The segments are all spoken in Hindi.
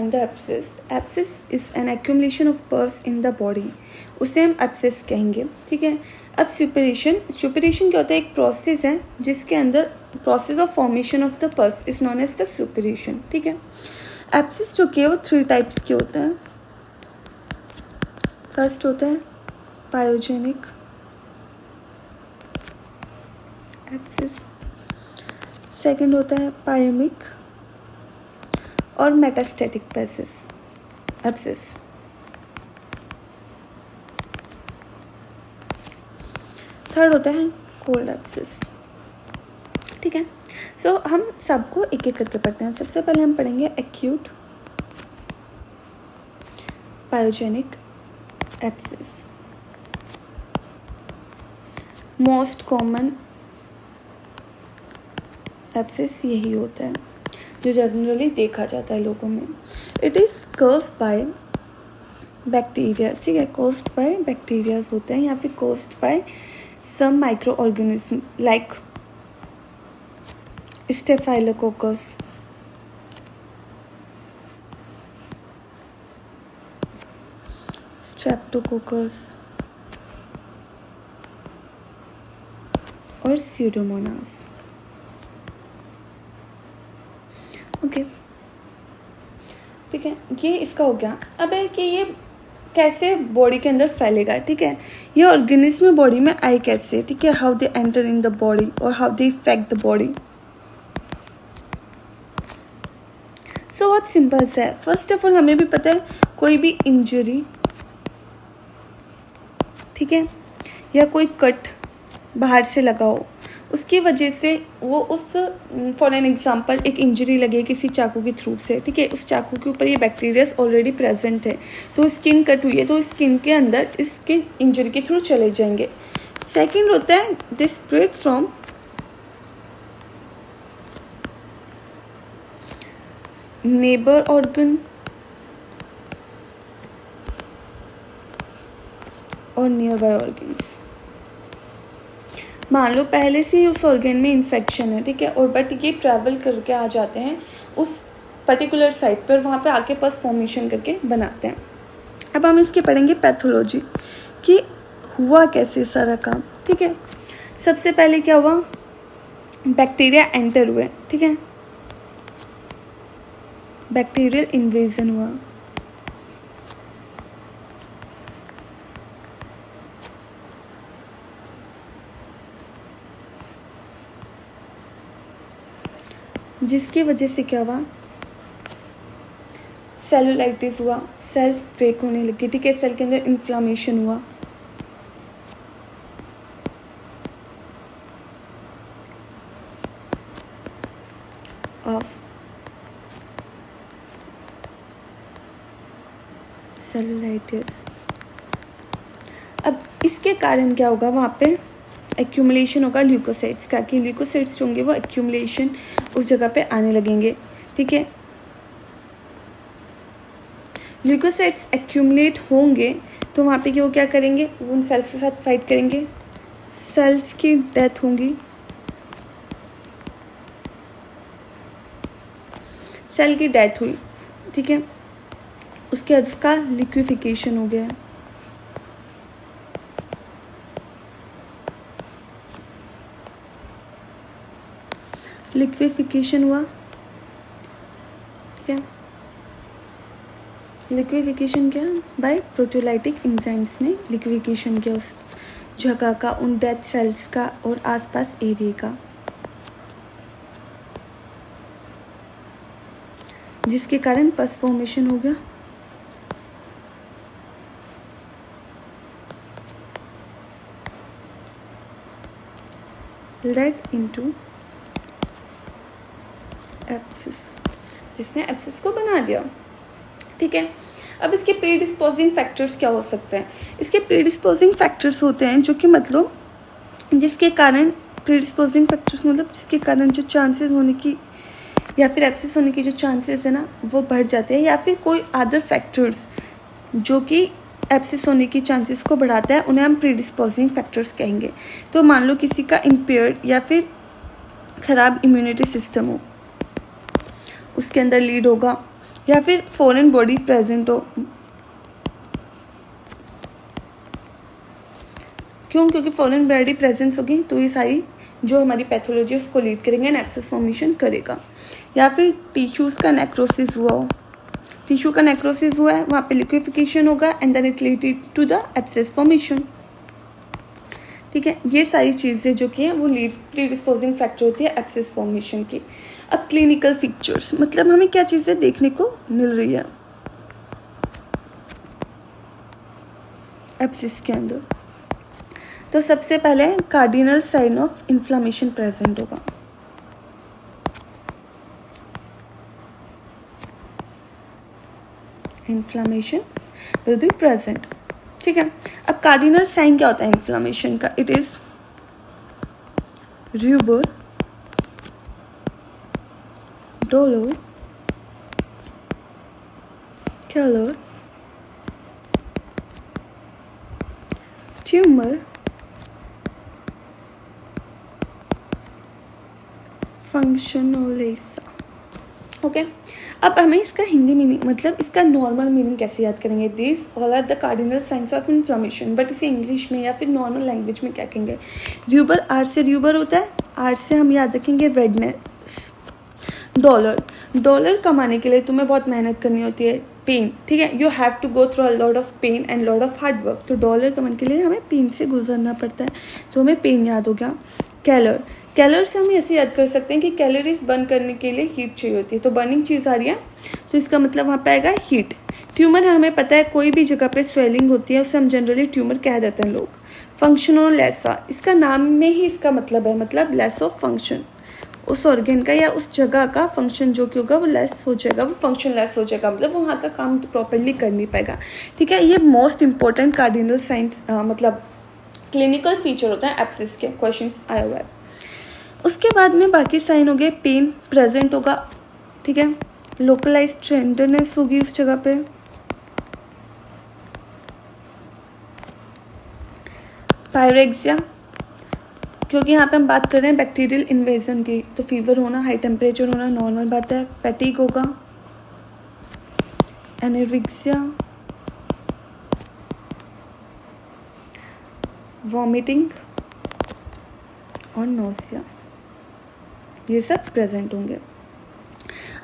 The abscess, abscess is an accumulation of पस इन द बॉडी, उसे हम एब्सिस कहेंगे, ठीक है। अब सुपरेशन, सुपरेशन क्या होता है, एक प्रोसेस है जिसके अंदर process of formation of the pus is known as the suppuration, ठीक है। एब्सिस जो कि है वो 3 टाइप्स के होते हैं। फर्स्ट होता है पायोजेनिक एब्सिस, सेकंड होता है पायमिक और मेटास्टैटिक एब्सिस। थर्ड होता है कोल्ड एब्सिस, ठीक है। सो हम सबको एक एक करके पढ़ते हैं। सबसे पहले हम पढ़ेंगे acute pyogenic abscess. Most common abscess यही होता है जो जनरली देखा जाता है लोगों में। It is caused by bacteria, ठीक है, कॉज्ड बाय बैक्टीरिया होते हैं या फिर caused by some micro organism like staphylococcus, streptococcus और स्यूडोमोनास। ओके, ठीक है, ये इसका हो गया। अब है कि ये कैसे बॉडी के अंदर फैलेगा, ठीक है। ये ऑर्गेनिज्म बॉडी में आए कैसे, ठीक है, how they enter in the body और how they effect the body. So बहुत सिंपल सा है। फर्स्ट ऑफ ऑल हमें भी पता है कोई भी इंजरी, ठीक है, या कोई कट बाहर से लगा हो, उसकी वजह से वो उस फॉर एन एग्जांपल एक इंजरी लगे किसी चाकू के थ्रू से, ठीक है, उस चाकू के ऊपर ये बैक्टीरियाज ऑलरेडी प्रेजेंट है, तो स्किन कट हुई है तो स्किन के अंदर इसके इंजरी के थ्रू चले जाएंगे। सेकंड होता है they spread from neighbour organ और नियर बाय ऑर्गन्स। मान लो पहले से ही उस ऑर्गन में इन्फेक्शन है, ठीक है, और बट ये ट्रैवल करके आ जाते हैं उस पर्टिकुलर साइट पर, वहाँ पे आके पस फॉर्मेशन करके बनाते हैं। अब हम इसके पढ़ेंगे पैथोलॉजी कि हुआ कैसे सारा काम, ठीक है। सबसे पहले क्या हुआ, बैक्टीरिया एंटर हुए, ठीक है, बैक्टीरियल इन्वेजन हुआ, जिसकी वजह से क्या हुआ, सेलुलाइटिस हुआ, सेल्स ब्रेक होने लगी, ठीक है, सेल के अंदर इन्फ्लामेशन हुआ, ऑफ सेलुलाइटिस। अब इसके कारण क्या होगा, वहाँ पे एक्यूमुलेशन होगा ल्यूकोसाइट्स का, कि ल्यूकोसाइट्स होंगे वो एक्यूमुलेशन उस जगह पे आने लगेंगे, ठीक है। ल्यूकोसाइट्स एक्यूमुलेट होंगे तो वहाँ पे वो क्या करेंगे, वो उन सेल्स के साथ फाइट करेंगे, सेल्स की डेथ होंगी, सेल की डेथ हुई, ठीक है, उसके बाद उसका लिक्विफिकेशन हो गया, लिक्विफिकेशन हुआ, ठीक है। लिक्विफिकेशन क्या, बाय प्रोटोलाइटिक एंजाइम्स ने लिक्विफिकेशन किया उस जगह का, उन डेथ सेल्स का और आसपास एरिया का, जिसके कारण पस फॉर्मेशन हो गया। लेड इनटू एब्सिस, जिसने एब्सिस को बना दिया, ठीक है। अब इसके प्रीडिस्पोजिंग फैक्टर्स क्या हो सकते हैं, इसके प्रीडिस्पोजिंग फैक्टर्स होते हैं जो कि मतलब जिसके कारण, प्रीडिस्पोजिंग फैक्टर्स मतलब जिसके कारण जो चांसेस होने की या फिर एब्सिस होने की जो चांसेस है ना वो बढ़ जाते हैं, या फिर कोई अदर फैक्टर्स जो कि एब्सिस होने की चांसेस को बढ़ाता है, उन्हें हम प्रीडिस्पोजिंग फैक्टर्स कहेंगे। तो मान लो किसी का इम्पेयर्ड या फिर ख़राब इम्यूनिटी सिस्टम हो, उसके अंदर लीड होगा या फिर फॉरेन बॉडी प्रेजेंट हो। क्यों? क्योंकि फॉरेन बॉडी प्रेजेंस होगी तो ये सारी जो हमारी पैथोलॉजी उसको लीड करेंगे एंड एब्सेस फॉर्मेशन करेगा। या फिर टिश्यूज़ का नेक्रोसिस हुआ हो, टिश्यू का नेक्रोसिस हुआ है, वहाँ पे लिक्विफिकेशन होगा and then it lead to the abscess formation. ठीक है, ये सारी चीज़ें जो कि हैं वो लीड प्रीडिस्पोजिंग फैक्टर होती है एब्सेस फॉर्मेशन की। अब क्लिनिकल फीचर्स, मतलब हमें क्या चीज़ें देखने को मिल रही है एब्सेस के अंदर। तो सबसे पहले cardinal sign of inflammation present होगा। Inflammation will be present. ठीक है, अब कार्डिनल साइन क्या होता है इन्फ्लामेशन का? It is rubor, dolor, calor, tumor, functio laesa. Okay, अब हमें इसका हिंदी मीनिंग, मतलब इसका नॉर्मल मीनिंग कैसे याद करेंगे? This all are the cardinal signs of inflammation, but इसे इंग्लिश में या फिर नॉर्मल लैंग्वेज में क्या कहेंगे? रूबर, आर से रूबर होता है, आर से हम याद रखेंगे रेडनेस। डॉलर, डॉलर कमाने के लिए तुम्हें बहुत मेहनत करनी होती है, पेन। ठीक है, you have to go through a lot of pain and lot of hard work. तो डॉलर कमाने के लिए हमें पेन से गुजरना पड़ता है, तो हमें पेन याद हो गया। कैलर, कैलर से हम ऐसे याद कर सकते हैं कि कैलोरीज बर्न करने के लिए हीट चाहिए होती है, तो बर्निंग चीज़ आ रही है तो इसका मतलब वहाँ पे आएगा हीट। ट्यूमर, हमें पता है कोई भी जगह पे स्वेलिंग होती है उसे हम जनरली ट्यूमर कह देते हैं लोग। फंक्शनोलेसा, इसका नाम में ही इसका मतलब है, मतलब लेस ऑफ फंक्शन, उस ऑर्गेन का या उस जगह का फंक्शन जो कि होगा वो लेस हो जाएगा, वो फंक्शन लेस हो जाएगा, मतलब वो वहाँ का काम प्रॉपरली कर नहीं पाएगा। ठीक है, ये मोस्ट इंपॉर्टेंट कार्डिनल साइंस मतलब क्लिनिकल फीचर होता है एब्सेस के, क्वेश्चन आया हुआ है। उसके बाद में बाकी साइन हो गए, पेन प्रेजेंट होगा। ठीक है, लोकलाइज टेंडरनेस होगी उस जगह पे, पायरेक्सिया, क्योंकि यहाँ पे हम बात कर रहे हैं बैक्टीरियल इन्वेजन की, तो फीवर होना, हाई टेम्परेचर होना नॉर्मल बात है। फैटिग होगा, एनोरेक्सिया, वॉमिटिंग और नोसिया, ये सब प्रेजेंट होंगे।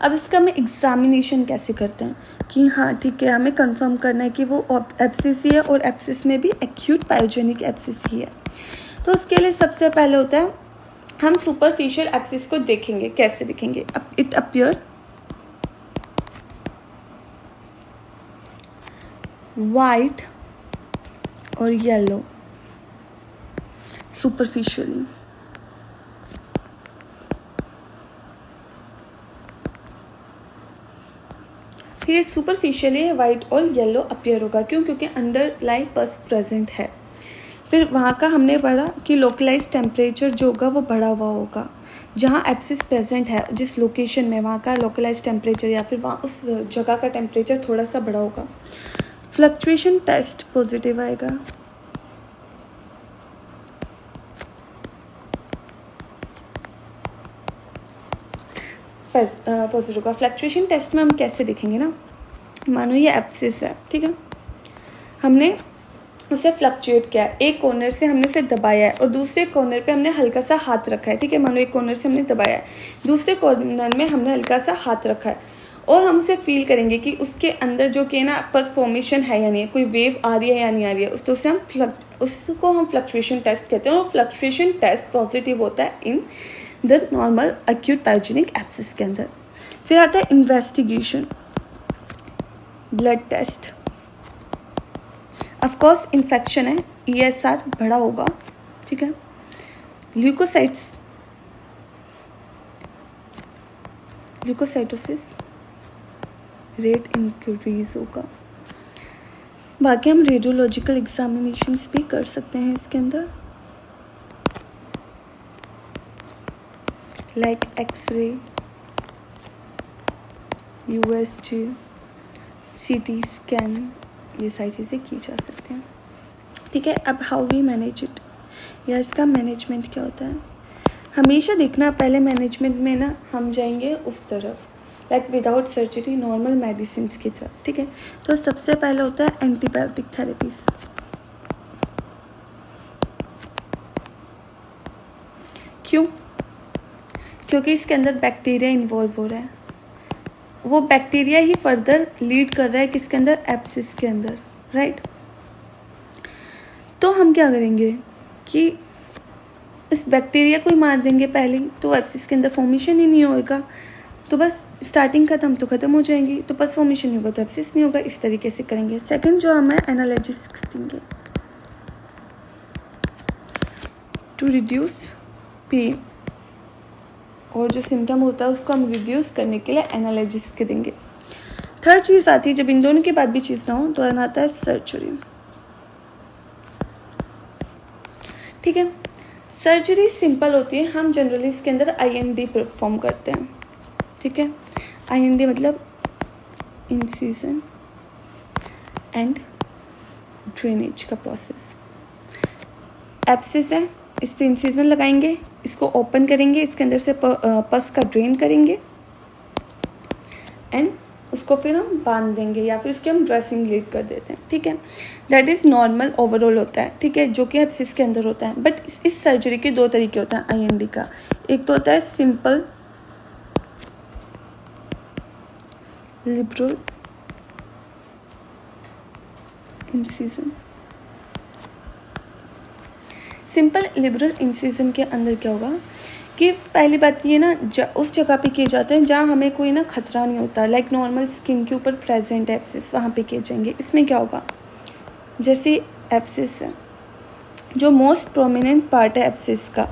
अब इसका हम एग्जामिनेशन कैसे करते हैं कि हाँ ठीक है, हमें कंफर्म करना है कि वो एब्सिस ही है और एब्सिस में भी एक्यूट पायोजेनिक एब्सिस ही है। तो उसके लिए सबसे पहले होता है हम सुपरफिशियल एब्सिस को देखेंगे। कैसे दिखेंगे? इट अपीयर वाइट और येलो सुपरफिशियली। फिर सुपरफिशियली वाइट और येलो अपीयर होगा, क्यों? क्योंकि अंडरलाइंग पस प्रेजेंट है। फिर वहाँ का हमने पढ़ा कि लोकलाइज टेम्परेचर जो होगा वो बढ़ा हुआ होगा, जहाँ एब्सिस प्रेजेंट है जिस लोकेशन में, वहाँ का लोकलाइज टेम्परेचर या फिर वहाँ उस जगह का टेम्परेचर थोड़ा सा बढ़ा होगा। फ्लक्चुएशन टेस्ट पॉजिटिव आएगा। पॉजिटिव होगा। फ्लक्चुएशन टेस्ट में हम कैसे देखेंगे ना, मानो ये एब्सिस है, ठीक है, हमने उसे फ्लक्चुएट किया, एक कॉर्नर से हमने उसे दबाया है और दूसरे कॉर्नर पे हमने हल्का सा हाथ रखा है। ठीक है, मानो एक कॉर्नर से हमने दबाया है, दूसरे कॉर्नर में हमने हल्का सा हाथ रखा है और हम उसे फील करेंगे कि उसके अंदर जो कि ना पस फॉर्मेशन है या नहीं, कोई वेव आ रही है या नहीं आ रही है, उसको हम फ्लक्चुएशन टेस्ट कहते हैं। और फ्लक्चुएशन टेस्ट पॉजिटिव होता है in the normal acute pyogenic abscess के अंदर। फिर आता है investigation, blood test. Of course infection है, ESR बढ़ा होगा, ठीक है। ल्यूकोसाइटोसिस रेट इंक्रीज होगा। बाकी हम रेडियोलॉजिकल एग्जामिनेशंस भी कर सकते हैं इसके अंदर, like x ray, USG, CT scan, ये सारी चीज़ें की जा सकती हैं। ठीक है, अब हाउ वी मैनेज इट, या इसका मैनेजमेंट क्या होता है। हमेशा देखना, पहले मैनेजमेंट में ना हम जाएंगे उस तरफ like without surgery normal medicine की तरह, ठीक है। तो सबसे पहले होता है एंटीबायोटिक थेरेपीज। क्यों? क्योंकि इसके अंदर बैक्टीरिया इन्वॉल्व हो रहा है, वो बैक्टीरिया ही फर्दर लीड कर रहा है किसके अंदर, एब्सिस के अंदर, राइट। तो हम क्या करेंगे कि इस बैक्टीरिया को ही मार देंगे पहले, तो एब्सिस के अंदर फॉर्मेशन ही नहीं होएगा, तो बस स्टार्टिंग खत्म तो खत्म हो जाएंगी, तो बस फॉर्मेशन नहीं होगा तो एब्सिस नहीं होगा। इस तरीके से करेंगे। सेकंड जो हमें एनाल्जेसिक्स देंगे टू रिड्यूस पेन, और जो सिम्टम होता है उसको हम रिड्यूस करने के लिए एनाल्जेसिक्स देंगे। थर्ड चीज़ आती है, जब इन दोनों के बाद भी चीज़ ना हो तो आता है सर्जरी, ठीक है। सर्जरी सिंपल होती है, हम जनरली इसके अंदर IND परफॉर्म करते हैं, ठीक है। IND मतलब इंसिजन एंड ड्रेनेज का प्रोसेस। एब्सिस है, इस पर इंसिजन लगाएंगे, इसको ओपन करेंगे, इसके अंदर से पस का ड्रेन करेंगे एंड उसको फिर हम बांध देंगे या फिर उसकी हम ड्रेसिंग लीड कर देते हैं, ठीक है। दैट इज़ नॉर्मल ओवरऑल होता है, ठीक है, जो कि एब्सिस के अंदर होता है। बट इस सर्जरी के दो तरीके होते हैं IND का। एक तो होता है simple liberal incision. Simple liberal incision के अंदर क्या होगा कि पहली बात ये ना उस जगह पे किए जाते हैं जहाँ हमें कोई ना खतरा नहीं होता, लाइक नॉर्मल स्किन के ऊपर प्रेजेंट एब्सिस, वहाँ पे किए जाएंगे। इसमें क्या होगा, जैसे एब्सिस है, जो मोस्ट प्रोमिनेंट पार्ट है एब्सिस का,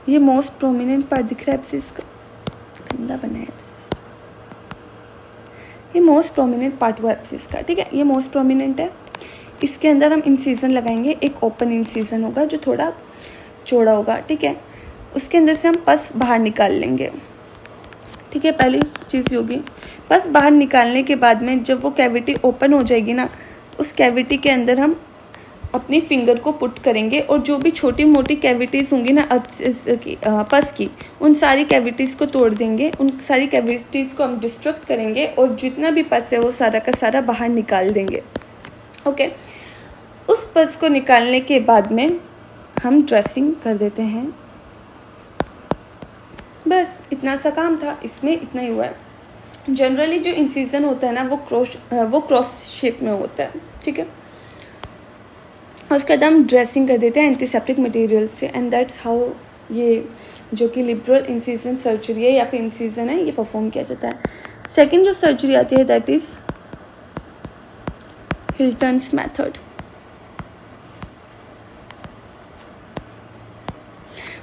ये मोस्ट प्रोमिनेंट पार्ट दिख रहा है एब्सिस का, गंदा बना है एब्सिस, ये मोस्ट प्रोमिनेंट पार्ट हुआ एब्सिस का, ठीक है। ये मोस्ट प्रोमिनेंट है, इसके अंदर हम इंसिजन लगाएंगे। एक ओपन इंसिजन होगा जो थोड़ा चौड़ा होगा, ठीक है। उसके अंदर से हम पस बाहर निकाल लेंगे, ठीक है। पहली चीज़ होगी पस बाहर निकालने के बाद में जब वो कैविटी ओपन हो जाएगी ना, उस कैविटी के अंदर हम अपनी फिंगर को पुट करेंगे और जो भी छोटी मोटी कैविटीज़ होंगी ना पस की, उन सारी कैविटीज़ को तोड़ देंगे, उन सारी कैविटीज़ को हम डिस्ट्रक्ट करेंगे और जितना भी पस है वो सारा का सारा बाहर निकाल देंगे, ओके। उस पस को निकालने के बाद में हम ड्रेसिंग कर देते हैं। बस इतना सा काम था, इसमें इतना ही हुआ है। जनरली जो इंसिजन होता है ना वो क्रॉस शेप में होता है, ठीक है। और उसके बाद हम ड्रेसिंग कर देते हैं एंटीसेप्टिक मटेरियल से, एंड दैट्स हाउ ये जो कि लिबरल इंसिजन सर्जरी है या फिर इंसिजन है, ये परफॉर्म किया जाता है। सेकेंड जो सर्जरी आती है that is Hilton's method.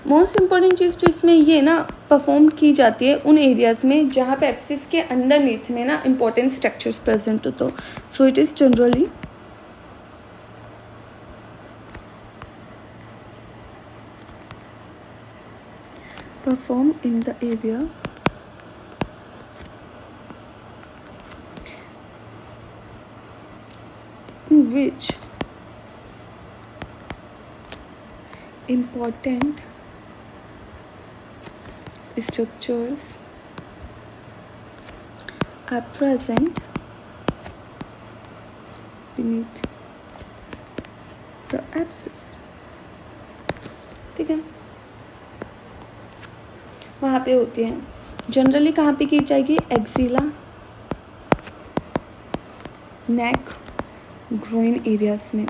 Most important चीज़ जो इसमें ये ना परफॉर्म की जाती है उन एरियाज़ में जहाँ पे एब्सिस के अंडरनीथ में ना इम्पोर्टेंट स्ट्रक्चर्स प्रेजेंट हो, तो so it is generally perform in the area in which important structures are present beneath the abscess, ठीक है। वहाँ पे होती हैं जनरली, कहाँ पे की जाएगी, एक्सिला, नेक, ग्रोइन एरियाज में।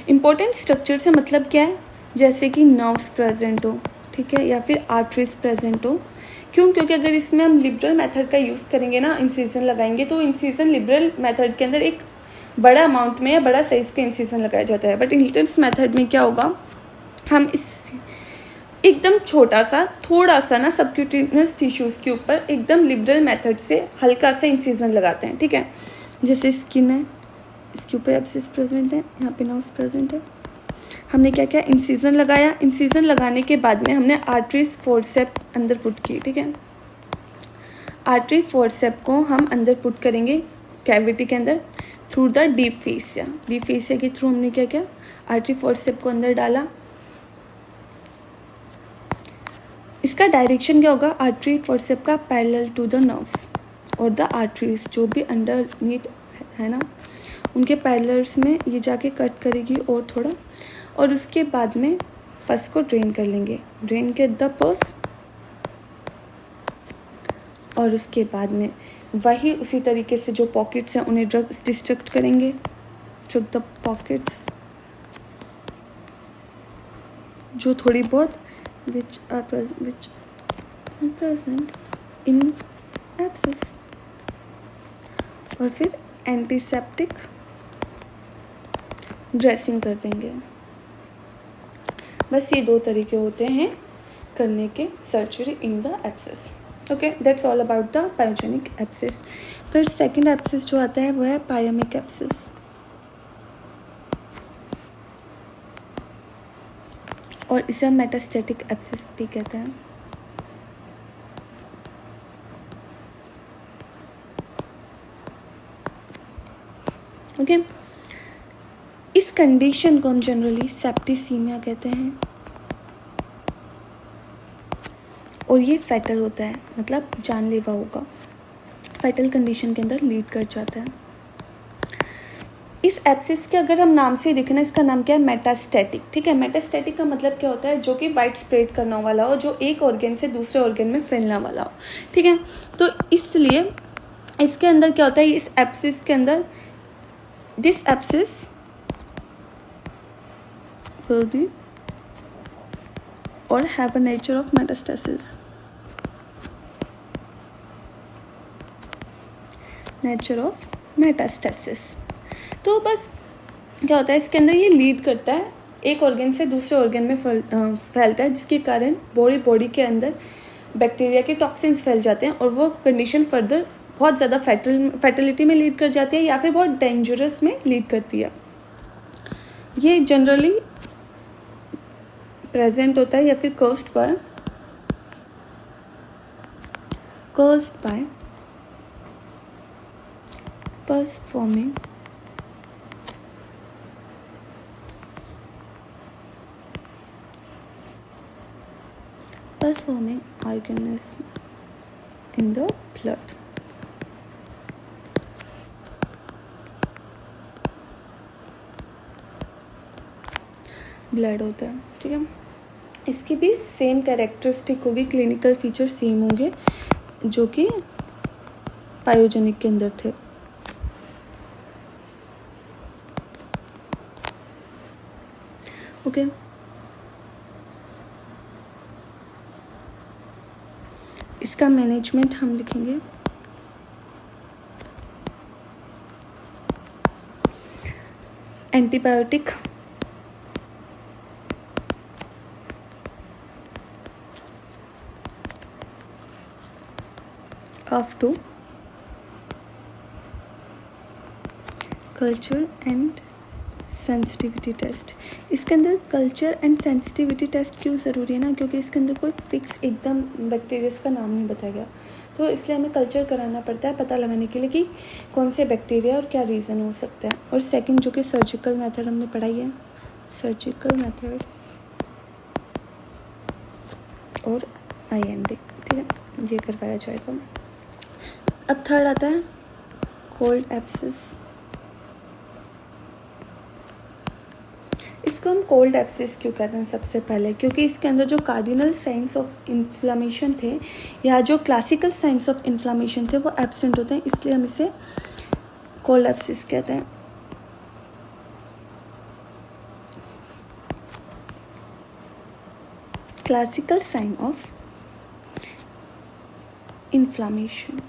इम्पोर्टेंट स्ट्रक्चर से मतलब क्या है, जैसे कि नर्व्स प्रेजेंट हो, ठीक है, या फिर आर्टरीज प्रेजेंट हो। क्यों? क्योंकि अगर इसमें हम लिबरल मेथड का यूज़ करेंगे ना, इंसिजन लगाएंगे, तो इंसिजन लिबरल मेथड के अंदर एक बड़ा अमाउंट में या बड़ा साइज का इंसिजन लगाया जाता है। बट इन हिल्टन्स मेथड में क्या होगा, हम इस एकदम छोटा सा थोड़ा सा ना सबक्यूटेनियस टिश्यूज़ के ऊपर एकदम लिबरल मेथड से हल्का सा इंसिजन लगाते हैं, ठीक है। जैसे स्किन है, इसके ऊपर एब्सिस प्रेजेंट है, यहाँ पे नर्व्स प्रेजेंट है, हमने क्या किया, इंसिजन लगाया। इंसिजन लगाने के बाद में हमने आर्टरीज फोर्सेप अंदर पुट की, ठीक है। आर्टरी फोर्सेप को हम अंदर पुट करेंगे कैविटी के अंदर through the deep fascia. Deep fascia के थ्रू हमने क्या किया, आर्टरी फोर्सेप को अंदर डाला, इसका डायरेक्शन क्या होगा, आर्टरी फोर्सेप का पैरेलल टू द नर्व्स और द आर्टरीज जो भी अंडरनीथ है ना, उनके पैरेलल्स में ये जाके कट करेगी और थोड़ा, और उसके बाद में पस को ड्रेन कर लेंगे, ड्रेन के द पस, और उसके बाद में वही उसी तरीके से जो पॉकेट्स हैं उन्हें ड्रग्स डिस्ट्रक्ट करेंगे, डिस्ट्रक्ट द पॉकेट्स जो थोड़ी बहुत which are present in abscess, और फिर एंटीसेप्टिक ड्रेसिंग कर देंगे। बस ये 2 तरीके होते हैं करने के surgery in the abscess. Okay, that's all about the pyogenic abscess. फिर सेकंड एब्सेस जो आता है वो है पायोमिक एब्सेस, और इसे हम मेटास्टैटिक एब्सेस भी कहते हैं। ओके, इस कंडीशन को हम जनरली सेप्टिसीमिया कहते हैं, और ये फैटल होता है, मतलब जानलेवा होगा, फैटल कंडीशन के अंदर लीड कर जाता है। इस एब्सेस के अगर हम नाम से देखें ना, इसका नाम क्या है, मेटास्टैटिक। ठीक है, मेटास्टैटिक का मतलब क्या होता है, जो कि वाइड स्प्रेड करने वाला हो, जो एक ऑर्गन से दूसरे ऑर्गन में फैलने वाला हो। ठीक है, तो इसलिए इसके अंदर क्या होता है, इस एब्सेस के अंदर दिस एब्सेस विल बी और have a nature of metastasis, nature of metastasis. तो बस क्या होता है, इसके अंदर ये लीड करता है, एक ऑर्गन से दूसरे ऑर्गन में फैलता है, जिसके कारण बॉडी के अंदर बैक्टीरिया के टॉक्सिन्स फैल जाते हैं, और वो कंडीशन फर्दर बहुत ज़्यादा फैटलिटी में लीड कर जाती है, या फिर बहुत डेंजरस में लीड करती है। ये जनरली प्रेजेंट होता है या फिर कॉज्ड बाय पस forming organism in the blood। Blood होता है। ठीक है, इसकी भी सेम कैरेक्टरिस्टिक होगी, क्लिनिकल फीचर सेम होंगे जो कि पायोजेनिक के अंदर थे। ओके, इसका मैनेजमेंट हम लिखेंगे antibiotic, up to culture and sensitivity test. इसके अंदर कल्चर एंड सेंसिटिविटी टेस्ट क्यों ज़रूरी है ना, क्योंकि इसके अंदर कोई फिक्स एकदम बैक्टीरिया का नाम नहीं बताया गया, तो इसलिए हमें कल्चर कराना पड़ता है पता लगाने के लिए कि कौन से बैक्टीरिया और क्या रीज़न हो सकता है। और सेकंड जो कि सर्जिकल मेथड हमने पढ़ाई है, सर्जिकल मेथड और IND। ठीक है, ये करवाया जाएगा। अब थर्ड आता है कोल्ड एब्सेस। इसको हम कोल्ड एब्सेस क्यों कहते हैं, सबसे पहले क्योंकि इसके अंदर जो कार्डिनल साइंस ऑफ इन्फ्लामेशन थे या जो क्लासिकल साइंस ऑफ इन्फ्लामेशन थे वो एब्सेंट होते हैं, इसलिए हम इसे कोल्ड एब्सेस कहते हैं। Classical sign of inflammation.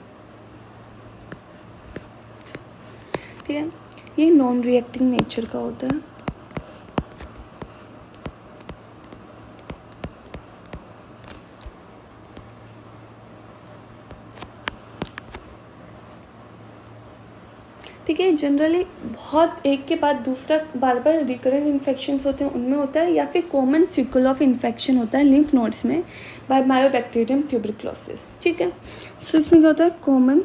ठीक है, ये नॉन रिएक्टिंग नेचर का होता है। ठीक है, जनरली बहुत एक के बाद दूसरा बार बार रिकरेंट इन्फेक्शंस होते हैं, उनमें होता है, या फिर कॉमन सिक्वल ऑफ इन्फेक्शन होता है लिम्फ नोड्स में बाय मायोबैक्टीरियम ट्यूबरक्लोसिस। ठीक है, सो इसमें क्या होता है, common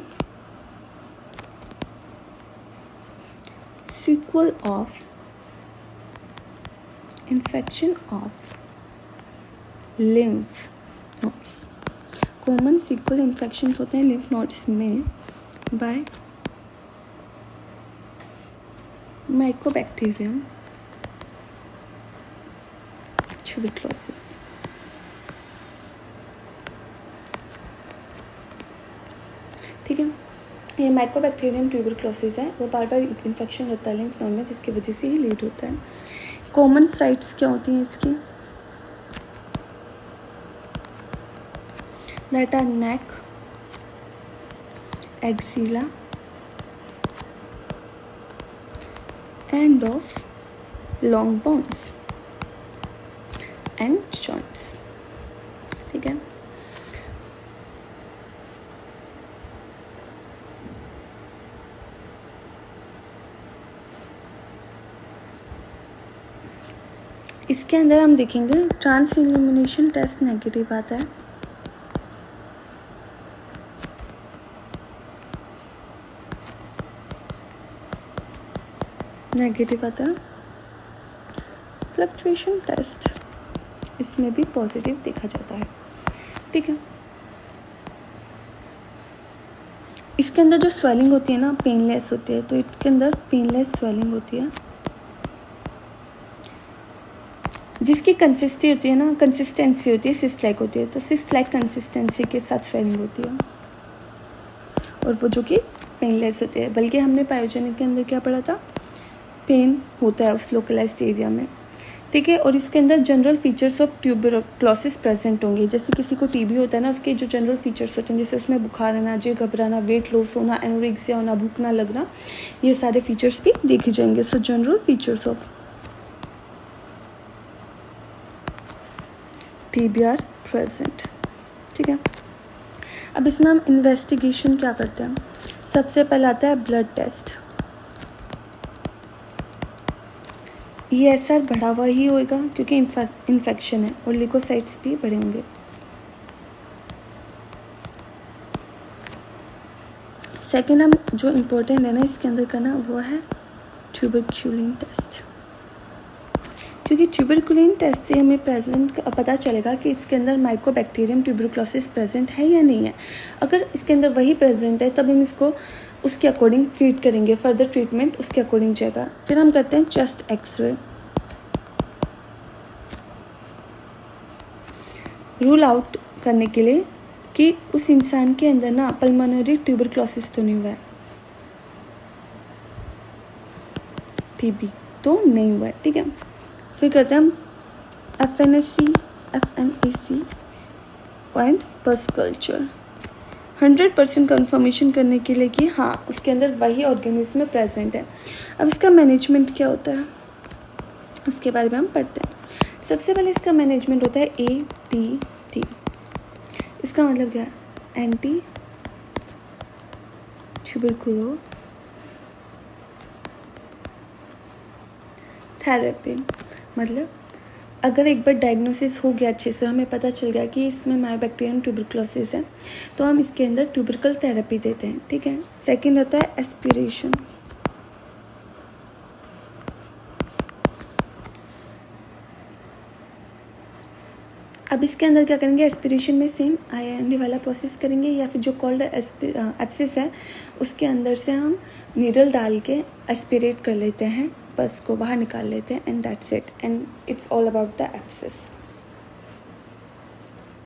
sequel of infection of lymph nodes. Common sequel infection होते हैं लिम्फ नोड्स में बाय माइकोबैक्टीरियम ट्यूबरक्लोसिस। ठीक है, ये माइकोबैक्टीरियम ट्यूबरक्लोसिस है, वो बार बार इन्फेक्शन होता है लिम्फ नोड में जिसकी वजह से ही लीड होता है। कॉमन साइट्स क्या होती हैं इसकी? That are neck, axilla, end of long bones and joints. ठीक है, इसके अंदर हम देखेंगे ट्रांस इल्यूमिनेशन टेस्ट नेगेटिव आता है, नेगेटिव आता है। फ्लक्चुएशन टेस्ट इसमें भी पॉजिटिव देखा जाता है। ठीक है, इसके अंदर जो स्वेलिंग होती है ना पेनलेस होती है, तो इसके अंदर पेनलेस स्वेलिंग होती है जिसकी कंसिस्टेंसी होती है सिस्ट लाइक होती है, तो सिस्ट लाइक कंसिस्टेंसी के साथ स्वेलिंग होती है और वो जो कि पेनलेस होती है। बल्कि हमने पायोजेनिक के अंदर क्या पढ़ा था, पेन होता है उस लोकलाइज्ड एरिया में। ठीक है, और इसके अंदर general features of tuberculosis present होंगे। जैसे किसी को टीबी होता है ना, उसके जो जनरल फीचर्स होते हैं जैसे उसमें बुखार आना, जी घबराना, वेट लॉस होना, एनोरेक्सिया होना, भूख ना लगना, ये सारे फीचर्स भी देखे जाएंगे। So general features of TB are present. ठीक है, अब इसमें हम इन्वेस्टिगेशन क्या करते हैं? सबसे पहले आता है ब्लड टेस्ट। ESR बढ़ा हुआ ही होगा क्योंकि इन्फेक्शन है और ल्यूकोसाइट्स भी बढ़े होंगे। सेकेंड हम जो इम्पोर्टेंट है ना इसके अंदर करना वो है ट्यूबरक्यूलिन टेस्ट, क्योंकि ट्यूबरक्यूलिन टेस्ट से हमें पता चलेगा कि इसके अंदर माइकोबैक्टीरियम ट्यूबरक्लोसिस प्रेजेंट है या नहीं है। अगर इसके अंदर वही प्रेजेंट है तब हम इसको उसके अकॉर्डिंग ट्रीट करेंगे, फर्दर ट्रीटमेंट उसके अकॉर्डिंग जाएगा। फिर हम करते हैं चेस्ट एक्सरे। रूल आउट करने के लिए कि उस इंसान के अंदर ना पल्मोनरी ट्यूबरक्लोसिस तो नहीं हुआ है, टीबी तो नहीं हुआ है। ठीक है, फिर करते हैं हम FNAC एंड पस कल्चर 100% कंफर्मेशन करने के लिए कि हाँ उसके अंदर वही ऑर्गेनिज्म प्रेजेंट है। अब इसका मैनेजमेंट क्या होता है उसके बारे में हम पढ़ते हैं। सबसे पहले इसका मैनेजमेंट होता है ATT। इसका मतलब क्या है? Anti tubercular therapy. मतलब अगर एक बार डायग्नोसिस हो गया अच्छे से, हमें पता चल गया कि इसमें माइकोबैक्टीरियम ट्यूबरक्लोसिस है, तो हम इसके अंदर ट्यूबरकल थेरेपी देते हैं। ठीक है, सेकंड होता है एस्पिरेशन। अब इसके अंदर क्या करेंगे? एस्पिरेशन में सेम IND वाला प्रोसेस करेंगे, या फिर जो कोल्ड एब्सिस है उसके अंदर से हम नीडल डाल के एस्पिरेट कर लेते हैं, पस को बाहर निकाल लेते हैं, and that's it, and it's all about the abscess.